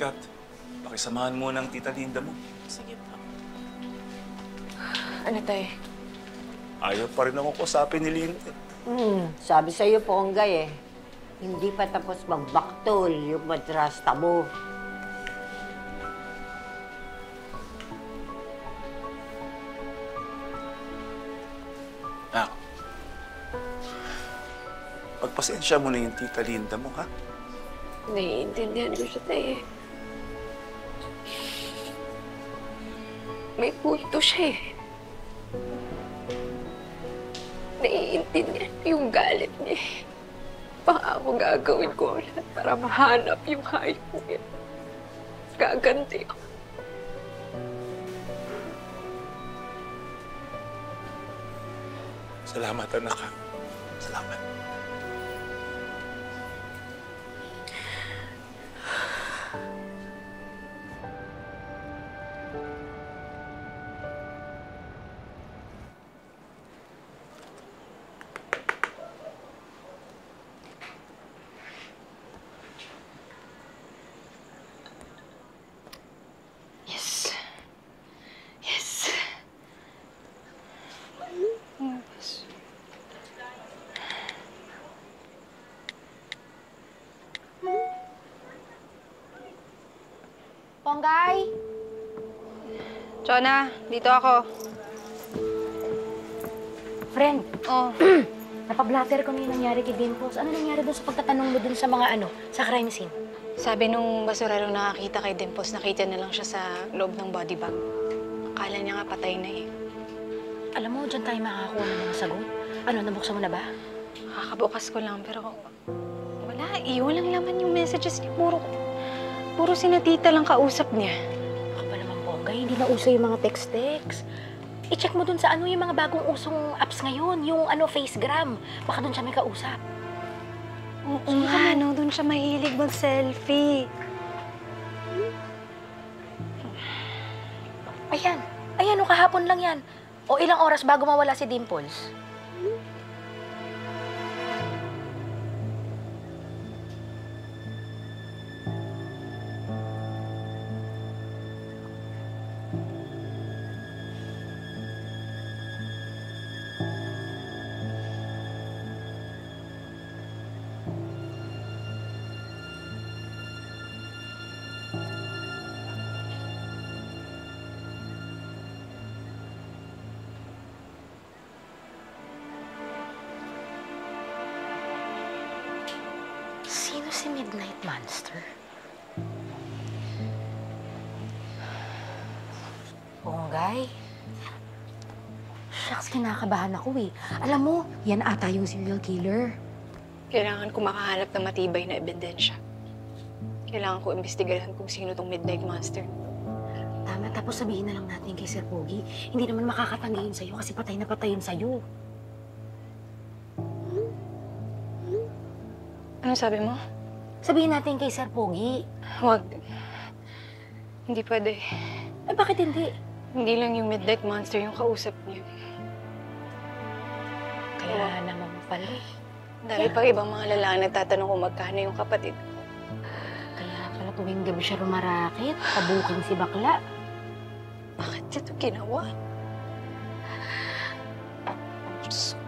Kat, pakisamahan mo ng tita Linda mo. Sige po. Ano tayo? Ayaw pa rin akong kusapin ni Linda. Sabi sa'yo, Ponggay hindi pa tapos magbaktol yung madrasta mo. Nak, pagpasensya mo na yung tita Linda mo, ha? Naiintindihan ko siya tayo. May punto siya Naiintindihan ko yung galit niya. Baka ako gagawin ko ang lahat para mahanap yung hayop niya. Gaganti ako. Salamat, anak, ha? Salamat. Yes. Yes. Ponggay! Chona, dito ako. Friend, Oh, napablatter ko na yung nangyari kay Dimples. Ano nangyari doon sa pagtatanong mo doon sa mga sa crime scene? sabi nung basurerong nakakita kay Dimples, nakita na lang siya sa loob ng body bag. Akala niya nga patay na eh. Alam mo, dyan tayo makakakuha ng mga sagot. Ano, nabuksan mo na ba? Kakabukas ko lang, pero wala eh. Walang laman yung messages niya. Puro sinatita lang kausap niya. Ako pa naman, Ponggay, hindi na uso yung mga text-text. I-check mo dun sa yung mga bagong usong apps ngayon. Yung Facegram. Baka dun siya may kausap. Oo nga, no? Doon siya mahilig mag-selfie. Ayan. Ayan, kahapon lang yan. O ilang oras bago mawala si Dimples? Sino si Midnight Monster? Ponggay? Shucks, kinakabahan ako eh. Alam mo, yan ata yung serial killer. Kailangan ko makahanap ng matibay na ebidensya. Kailangan ko imbestigahan kung sino tong Midnight Monster. Tama, tapos sabihin na lang natin kay Sir Pogi, hindi naman makakatanggi yun sa'yo kasi patay na patay yun sa'yo. Ano sabi mo? Sabihin natin kay Sir Pogi. Huwag. Hindi pwede. Eh, bakit hindi? Hindi lang yung Midnight Monster yung kausap niya. Kaya naman pala eh. Dahil pag ibang mga lalaki nagtatanong kung magkano yung kapatid ko. Kaya pala tuwing gabi siya rumarakit, pabuking si bakla. Bakit niya ito ginawa? So,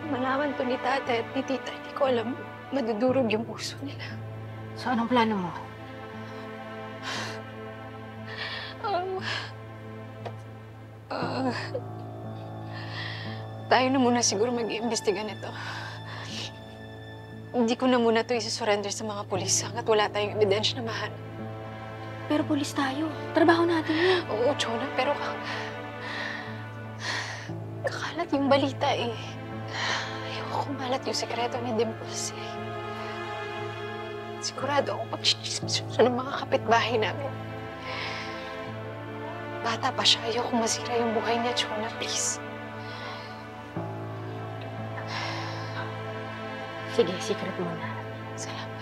malaman to ni Tata at ni Tita, hindi ko alam, madudurog yung puso nila. So, anong plano mo? Tayo na muna siguro mag-iimbestiga nito. Hindi ko na muna ito isusurrender sa mga pulis hanggat wala tayong ebidensya na mahanap. Pero pulis tayo. Trabaho natin yun. Oo, Chona, pero kakalat yung balita eh. Ayoko kumalat yung sekreto ni Dimples eh. Sigurado ako pag-chismis siya ng mga kapitbahay namin. Bata pa siya, ayoko masira yung buhay niya, Chona, please. Sige, secret muna. Salamat.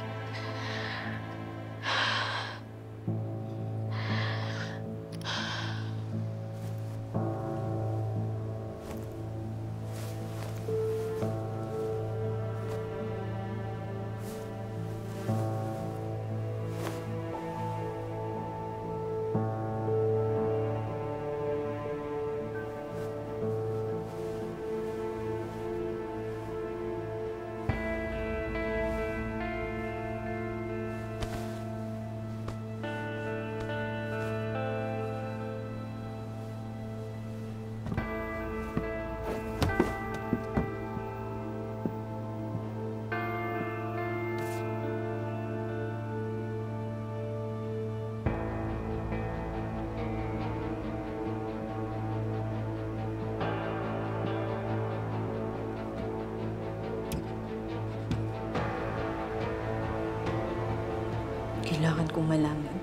kong malaman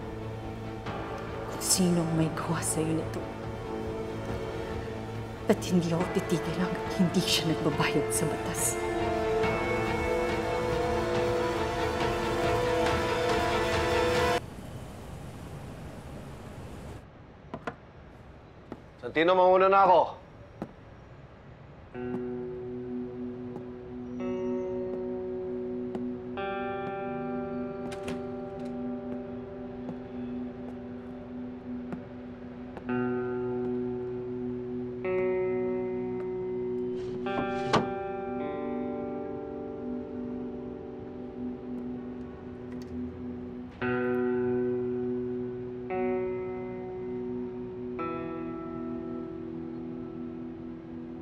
kung sino ang may gawa sa'yo nito. At hindi ako titigil hanggang hindi siya nagbabayad sa batas. Santino, mauna na ako.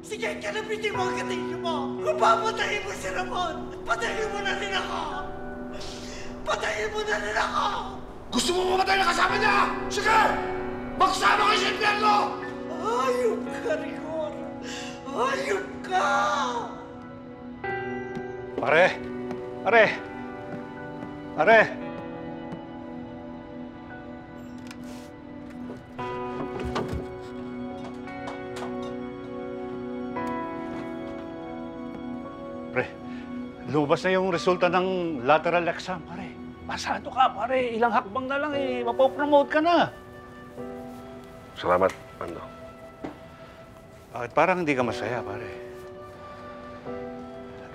Sige, kalabitin mo ang katingin mo! Kung papatayin mo si Ramon, patayin mo na rin ako! Patayin mo na rin ako! Gusto mo mamatay na kasama niya? Sige! Magsama kayo sa impyerno! Ayop ka, Rigor! Ayop ka! Pare! Pare! Pare! Pare, lumabas na yung resulta ng lateral exam, pare. Pasado ka, pare. Ilang hakbang na lang mapopromote ka na. Salamat, Mando. Bakit parang hindi ka masaya, pare?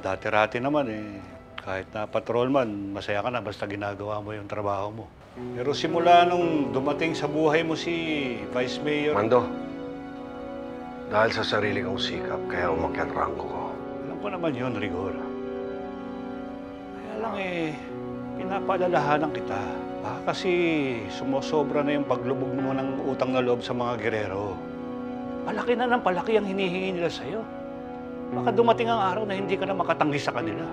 Dati-rati naman kahit na patrolman, masaya ka na basta ginagawa mo yung trabaho mo. Pero simula nung dumating sa buhay mo si Vice Mayor... Mando, dahil sa sarili kong sikap, kaya umakyat rangko ko. Alam ko naman yun, Rigor. Kaya lang pinapaalalahanan kita. Baka kasi sumusobra na yung paglubog mo ng utang na loob sa mga gerero. Palaki na ng palaki ang hinihingi nila sa'yo. Baka dumating ang araw na hindi ka na makatanggi sa kanila.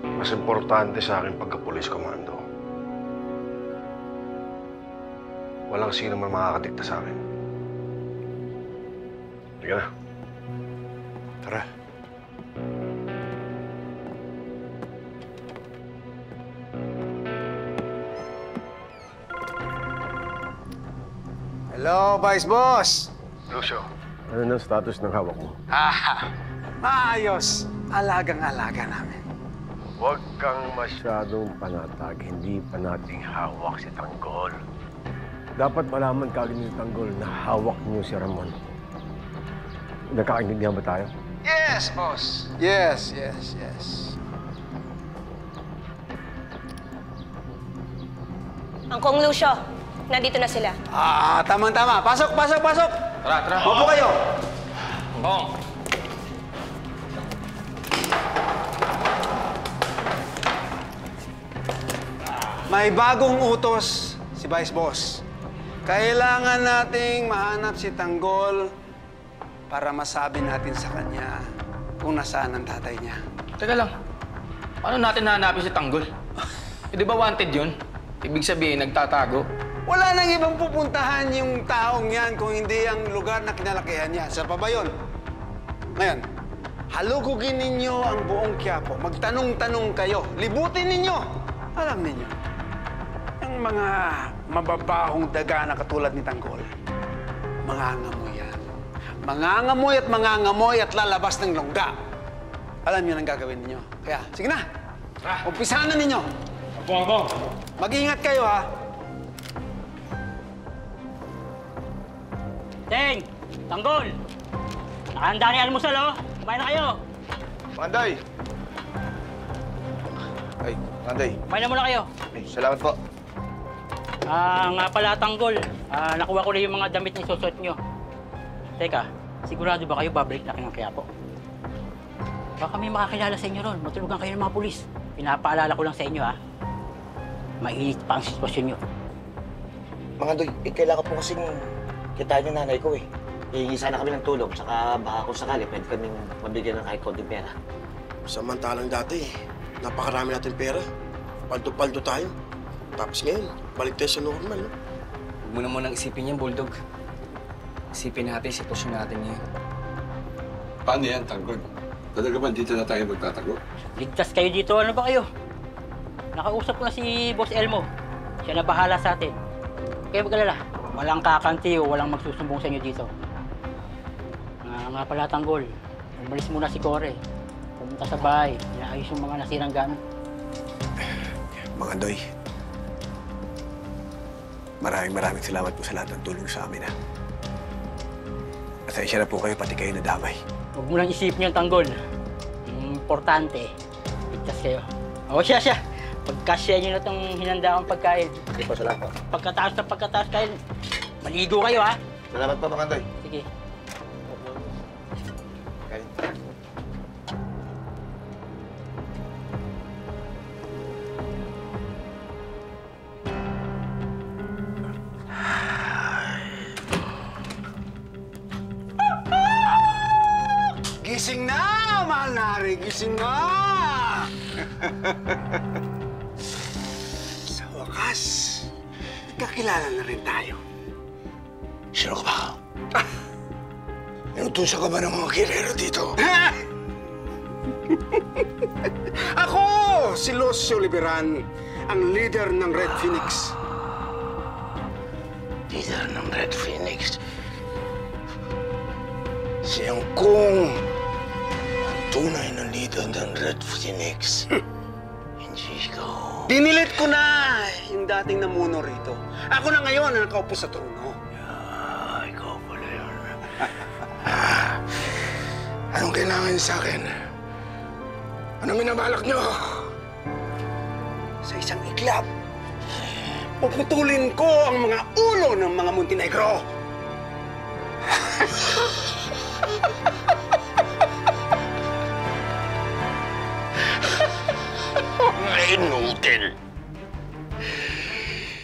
Mas importante sa akin pagkapulis, Komando. Walang sino man makakadikta sa akin. Sige na. Tara. Hello, Vice Boss! Lucio, ano na status ng hawak mo? Maayos. Alagang-alaga namin. Huwag kang masyadong panatag. Hindi pa nating hawak si Tanggol. Dapat malaman kagad ni Tanggol na hawak niyo si Ramon. Nagkakaintindihan ba tayo? Yes, boss. Yes. Angkong Lucio, nandito na sila. Tama-tama. Pasok! Tara. Upo kayo. Bong! May bagong utos si Vice Boss. Kailangan nating mahanap si Tanggol para masabi natin sa kanya kung nasaan ang tatay niya. Teka lang, paano natin nahanapin si Tanggol? Di ba wanted yun? Ibig sabihin, nagtatago. Wala nang ibang pupuntahan yung taong yan kung hindi ang lugar na kinalakihan niya. Sa pa ba yun? Ngayon, halugugin ninyo ang buong Quiapo. Magtanong-tanong kayo. Libutin ninyo. Alam ninyo, yung mga mababahong daga na katulad ni Tanggol, mangangamoy yan. Mangangamoy at lalabas ng longga. Alam niyo ang gagawin ninyo. Kaya, sige na. Umpisahan na ninyo. Bong! Mag-ingat kayo, ha? Teng! Tanggol! Nakahanda na yung almusal, oh! Kumain na kayo! Manday! Ay, Manday. Kumain na muna kayo. Ay, salamat po. Nga pala, Tanggol. Nakuha ko na yung mga damit na susuot nyo. Teka, sigurado ba kayo babalik na kayo ng Quiapo? Baka may makakilala sa inyo ron. Matulugan kayo ng mga pulis. Pinapaalala ko lang sa inyo, ha? Mainit pa ang sitwasyon nyo. Mga Doy, kailangan po kasing kitain yung nanay ko, eh. Hihingi sana kami ng tulong, saka baka kung sakali, pwede kaming mabigyan ng kahit konting pera. Samantalang dati, napakarami natin pera. Paldo-paldo tayo. Tapos ngayon, balik tayo sa normal, no? Huwag mo na munang isipin yan, Bulldog. Isipin natin, sitwasyon natin ngayon. Paano yan, Tanggol? Talaga ba dito na tayo magtatago? Ligtas kayo dito. Ano ba kayo? nakausap ko na si Boss Elmo. Siya na bahala sa atin. Kaya mag-alala, walang kakanti o walang magsusumbong sa inyo dito. Nga pala, Tanggol, umalis muna si Core. Pumunta sa bahay, inaayos yung mga nasirang gamit. Mga Doy, maraming salamat po sa lahat ng tulong sa amin, ha. Pasensya na po kayo, pati kayo nadamay. Huwag mo lang isipin yung Tanggol. Importante, ligtas kayo. O siya. Pagkasya nyo na itong hinanda akong pagkain. Sige po, salamat po. Pagkataas kayo, maligo kayo, ha? Salamat po, Mang Andoy. Sige. Kain. Gising na, mahal na Hari. Gising na! Sa wakas, kakilala na rin tayo. Sino ka ba? Inutusan ka ba ng mga kirero dito? Ako, si Lucio Liberan, ang leader ng Red Phoenix. Leader ng Red Phoenix. Siyang kung ang tunay na leader ng Red Phoenix. Hindi ikaw. Dinilit ko na yung dating namuno rito. Ako na ngayon ang nakaupo sa trono. Ikaw pala yun. Anong kailangan sa akin? Anong minabalak niyo? Sa isang iglap, puputulin ko ang mga ulo ng mga Montenegro. Mga inutil.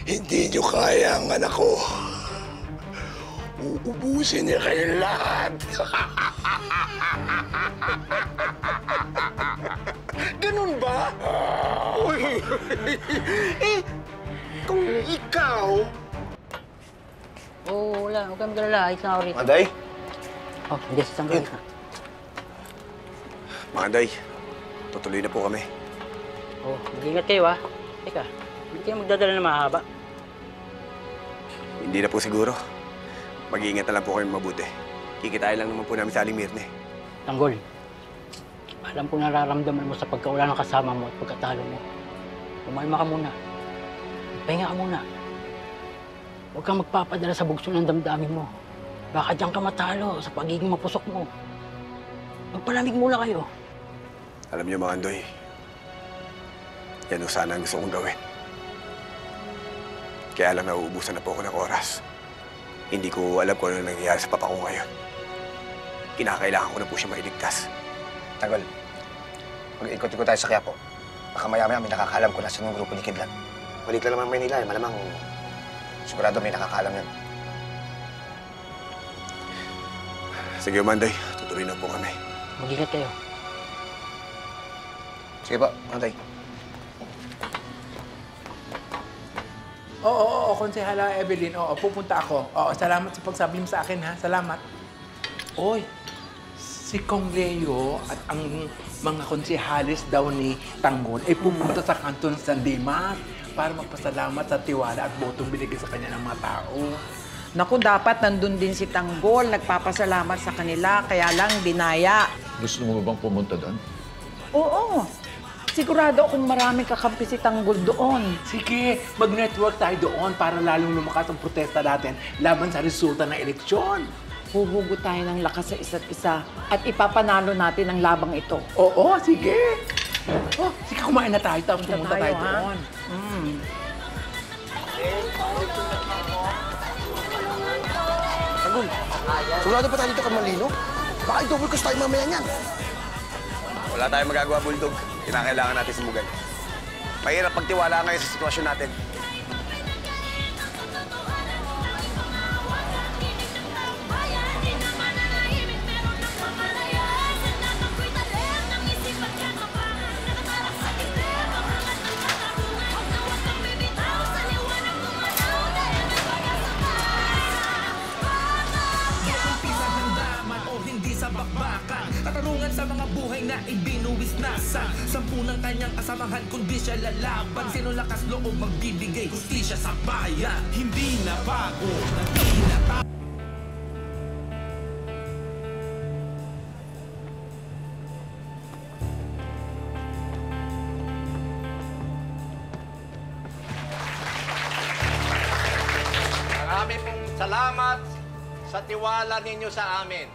Hindi niyo kaya ang anak ko. Uubusin niya kayong lahat. Ganun ba? Uy, kung ikaw... Wala. Huwag kang magalala. Ayos na ako rito. Anday? Hindi si Tanggol. Mga Day, tutuloy na po kami. Mag-ingat kayo, ha? Teka, hindi kayo magdadala na mahaba. Hindi na po siguro. Mag-iingat na lang po kayo mabuti. Kikitain lang naman po namin sa Aling Mirne. Tanggol, alam ko nararamdaman mo sa pagkawala ng kasama mo at pagkatalo mo. Kumalma ka muna. Pahinga ka muna. Huwag kang magpapadala sa bugso ng damdamin mo. Baka diyan ka matalo sa pagiging mapusok mo. Magpalamig muna kayo. Alam niyo, mga Andoy, yan o sana ang gusto kong gawin. Kaya lang nauubusan na po ako ng oras. Hindi ko alam kung ano nangyayari sa papa ko ngayon. Kinakailangan ko na po siya mailigtas. Tanggol, mag-ikot-ikot tayo sa Quiapo. Baka maya-maya may nakakaalam kung nasa yung grupo ni Kidlat. Balik lang naman Maynila, malamang sigurado may nakakaalam yun. Sige, Manday. Tutuloy na po kami. Mag-ingat kayo. Sige po, Manday. Oo, Konsehala Evelyn. Oo, pupunta ako. Oo, salamat sa pagsabi mo sa akin, ha? Salamat. Oy, si Kong Leo at ang mga konsehalis daw ni Tanggol ay pupunta sa kanton San Dimas para magpasalamat sa tiwala at botong binigay sa kanya ng mga tao. Naku, dapat nandun din si Tanggol. Nagpapasalamat sa kanila, kaya lang dinaya. Gusto mo bang pumunta doon? Oo. Sigurado akong maraming kakampi si Tanggol doon. Sige, mag-network tayo doon para lalong lumakas ang protesta natin laban sa resulta ng eleksyon. Huhugot tayo ng lakas sa isa't isa at ipapanalo natin ang labang ito. Oo, sige. Oh, sige, kumain na tayo tapos pumunta tayo doon. Tanggol, sigurado pa tayo dito kay Malino? Baka i-double cost tayo mamaya niyan. Wala tayong magagawa, Bulldog. Kinakailangan natin sumugay. Mahirap pagtiwala ngayon sa sitwasyon natin. Katarungan sa mga buhay na ibinuwis na sa 10 ng kanyang kasamahan, kundi siya lalaban. Sino lakas loob magbibigay hustisya sa bayan? Hindi na bago, hindi na Marami pong salamat sa tiwala ninyo sa amin.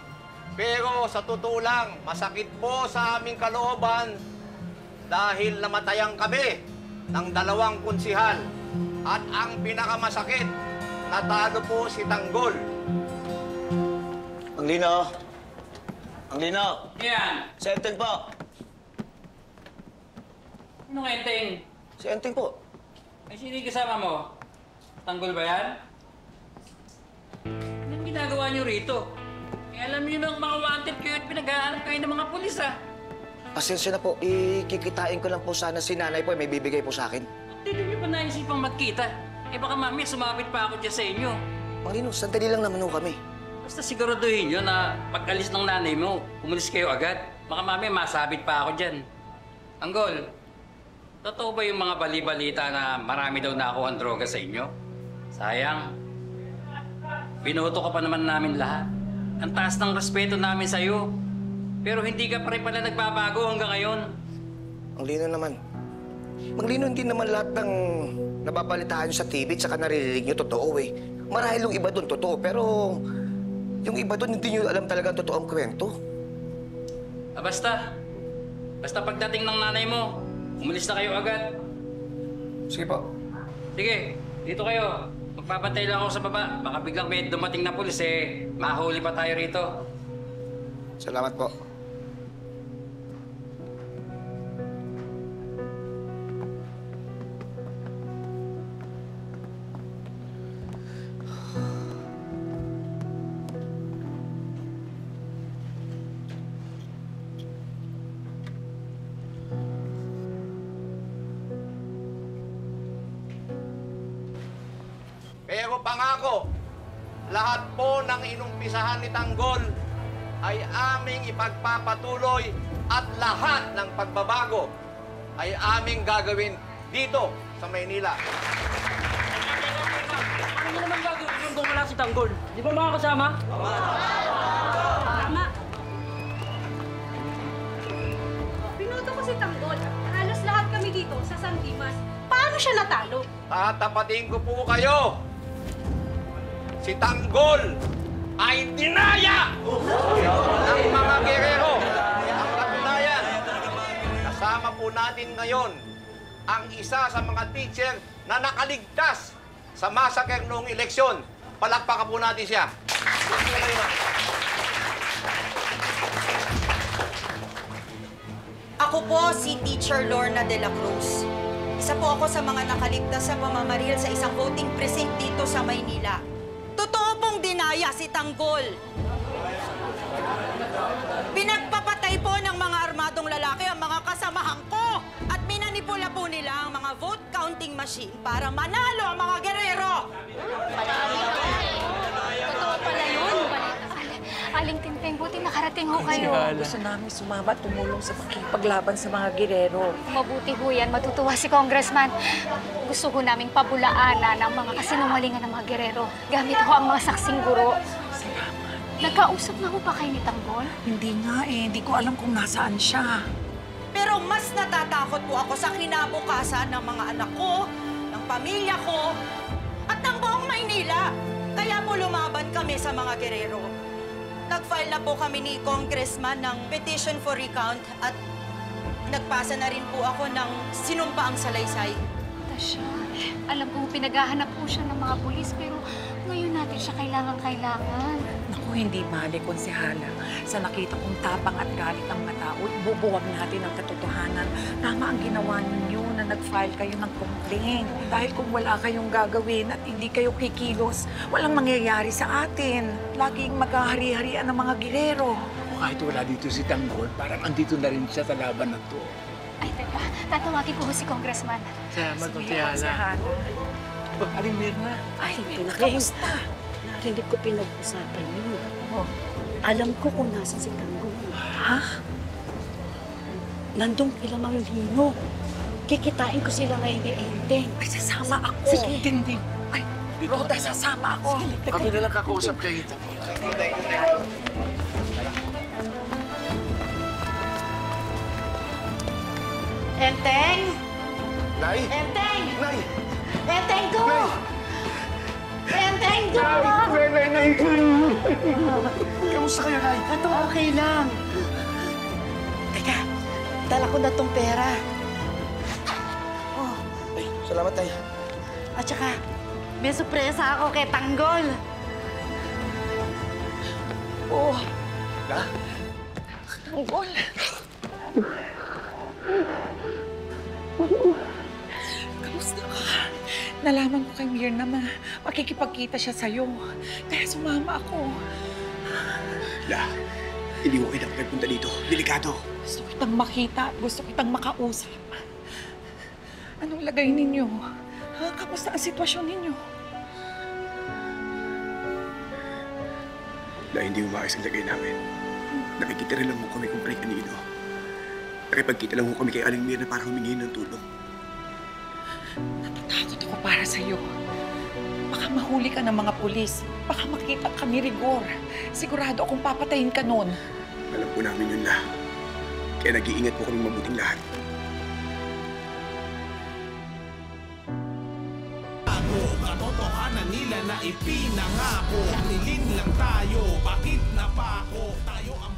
Pero sa totoo lang, masakit po sa aming kalooban dahil namatayan kami ng 2 konsihal. At ang pinakamasakit, natalo po si Tanggol. Ang Lino! Ang Lino! Yan! Si Enteng po! Anong Enteng? Si Enteng po. Ay, sino yung kasama mo? Tanggol ba yan? Anong ginagawa niyo rito? Eh, alam niyo nang mga wanted kayo at pinaghahanap kayo ng mga pulis, ah. Pasensya na po. Ikikitain ko lang po sana si nanay po. May bibigay po sa akin. Hindi niyo pa naisipang magkita. Eh, baka mamaya sumapit pa ako dyan sa inyo. Ang Lino, sandali lang naman ho kami. Basta siguraduhin niyo na pag-alis ng nanay mo, umalis kayo agad. Baka mamaya masabit pa ako dyan. Anggol, totoo ba yung mga bali-balita na marami daw nakuha ang droga sa inyo? Sayang. Binoto ka pa naman namin lahat. Ang taas ng respeto namin sa'yo. Pero hindi ka pa rin pala nagbabago hanggang ngayon. Ang Lino naman. Ang Lino, hindi naman lahat ng nababalitaan nyo sa TV at saka naririnig nyo totoo eh. Marahil yung iba doon totoo, pero yung iba doon hindi nyo alam talaga ang totoong kwento. Ah, basta. Basta pagdating ng nanay mo, umalis na kayo agad. Sige po. Sige, dito kayo. Magpapantay lang ako sa baba. Baka biglang may dumating na pulis eh. Mahuli pa tayo rito. Salamat po. Pero pangako, lahat po ng inumpisahan ni Tanggol ay aming ipagpapatuloy at lahat ng pagbabago ay aming gagawin dito sa Maynila. Ano naman gagawin kung wala si Tanggol? Di ba mga kasama? Tama. Binoto ko si Tanggol. Halos lahat kami dito sa San Dimas. Paano siya natalo? Tatapatin ko po kayo. Si Tanggol ay dinaya ng mga gerero. Ang katunayan, kasama po natin ngayon ang isa sa mga teacher na nakaligtas sa massacre noong eleksyon. Palakpakan po natin siya. Ako po si Teacher Lorna de la Cruz. Isa po ako sa mga nakaligtas sa pamamaril sa isang voting precinct dito sa Maynila. Totoo pong dinaya si Tanggol. Pinagpapatay po ng mga armadong lalaki ang mga kasamahan ko at minanipula po nila ang mga vote counting machine para manalo ang mga gerero. Totoo pala yun. Aling Tinteng, buti nakarating ho kayo. Gusto namin sumama at tumulong sa paglaban sa mga girero. Mabuti ho yan. Matutuwa si Congressman. Gusto ho naming pabulaanan ang mga kasinungalingan ng mga girero. Gamit ho ang mga saksing guro. Salamat. Nagkausap na ho ba kayo ni Tanggol? Hindi nga eh. Hindi ko alam kung nasaan siya. Pero mas natatakot po ako sa kinabukasan ng mga anak ko, ng pamilya ko, at ng buong Maynila. Kaya po lumaban kami sa mga gerero. Nag-file na po kami ni Congressman ng petition for recount at nagpasa na rin po ako ng sinumpaang salaysay. Tasha, alam kong pinaghahanap po siya ng mga pulis, pero ngayon natin siya kailangan. Naku, hindi mali, konsehala. Sa nakita kong tapang at galit ang mga tao, bubuwag natin ang katotohanan. Tama ang ginawa ninyo na nag-file kayo ng complaint. Dahil kung wala kayong gagawin at hindi kayo kikilos, walang mangyayari sa atin. Laging maghahari-harian ng mga girero. Kahit wala dito si Tanggol, parang andito na rin siya sa laban na to. Ay, teka. Tatawagin ko si Congressman. Salamat, konsehala. Aling Mirna. Ay, kamusta? Narinig ko pinag-usapan niyo. Alam ko kung nasan si Tanggol. Ha? nandun kila Mang Lino. Kikitain ko sila ngayon ni Enteng. Ay, sasama ako. Sige. Tindi. Ay, Rhoda, sasama ako. Kami na lang kakausap kayo. Enteng! Nay! Enteng! Nay! Enteng ko! Enteng ko! Nay! Kamusta kayo, Nay? Ito, okay lang. Teka, dala ko na tong pera. Oh. Ay, salamat, Nay. At saka, may sorpresa ako kay Tanggol. Oh. Na? Tanggol. Kamusta ka? Nalaman ko kay Mirna na makikipagkita siya sa'yo. Kaya sumama ako. La, hindi mo kayo dapat punta dito. Delikado. Gusto kitang makita at gusto kitang makausap. Anong lagay ninyo? Ha? Kamusta ang sitwasyon ninyo? La, hindi umaayos ang lagay namin. Nakikita rin lang mo kami kung kanino. Nakipagkita lang mo kami kay Aling Mirna para humingi ng tulong. Natatakot ako para sa'yo. Baka mahuli ka ng mga pulis. Baka makita ka ni Rigor. Sigurado akong papatayin ka noon. Alam po namin yun, La. Kaya nag-iingat po kami mabuting lahat. Katotohanan nila na ipinangako. Nilin lang tayo, bakit napako? Tayo ang